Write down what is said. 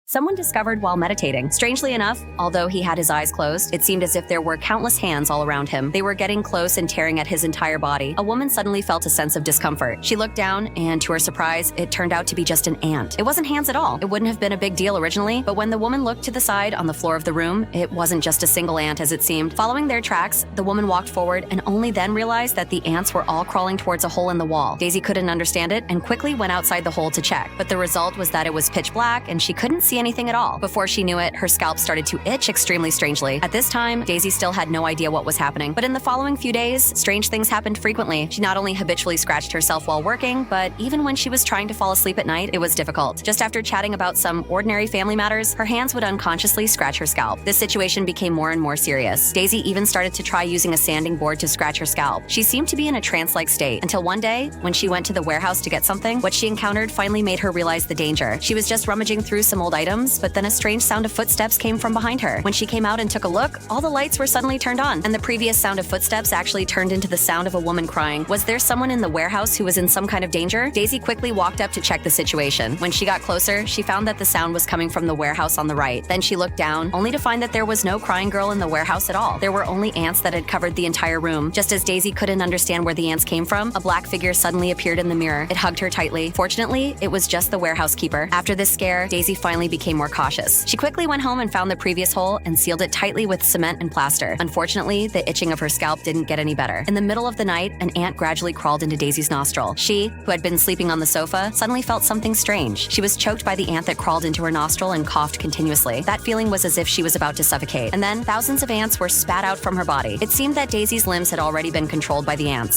Someone discovered while meditating. Strangely enough, although he had his eyes closed, it seemed as if there were countless hands all around him. They were getting close and tearing at his entire body. A woman suddenly felt a sense of discomfort. She looked down, and to her surprise, it turned out to be just an ant. It wasn't hands at all. It wouldn't have been a big deal originally, but when the woman looked to the side on the floor of the room, it wasn't just a single ant as it seemed. Following their tracks, the woman walked forward and only then realized that the ants were all crawling towards a hole in the wall. Daisy couldn't understand it and quickly went outside the hole to check, but the result was that it was pitch black and she couldn't see anything at all. Before she knew it, her scalp started to itch extremely strangely. At this time, Daisy still had no idea what was happening, but in the following few days, strange things happened frequently. She not only habitually scratched herself while working, but even when she was trying to fall asleep at night, it was difficult. Just after chatting about some ordinary family matters, her hands would unconsciously scratch her scalp. This situation became more and more serious. Daisy even started to try using a sanding board to scratch her scalp. She seemed to be in a trance-like state until one day, when she went to the warehouse to get something, what she encountered finally made her realize the danger. She was just rummaging through some old items, but then a strange sound of footsteps came from behind her. When she came out and took a look, all the lights were suddenly turned on, and the previous sound of footsteps actually turned into the sound of a woman crying. Was there someone in the warehouse who was in some kind of danger? Daisy quickly walked up to check the situation. When she got closer, she found that the sound was coming from the warehouse on the right. Then she looked down, only to find that there was no crying girl in the warehouse at all. There were only ants that had covered the entire room. Just as Daisy couldn't understand where the ants came from, a black figure suddenly appeared in the mirror. It hugged her tightly. Fortunately, it was just the warehouse keeper. After this scare, Daisy finally became more cautious. She quickly went home and found the previous hole and sealed it tightly with cement and plaster. Unfortunately, the itching of her scalp didn't get any better. In the middle of the night, an ant gradually crawled into Daisy's nostril. She, who had been sleeping on the sofa, suddenly felt something strange. She was choked by the ant that crawled into her nostril and coughed continuously. That feeling was as if she was about to suffocate. And then thousands of ants were spat out from her body. It seemed that Daisy's limbs had already been controlled by the ants.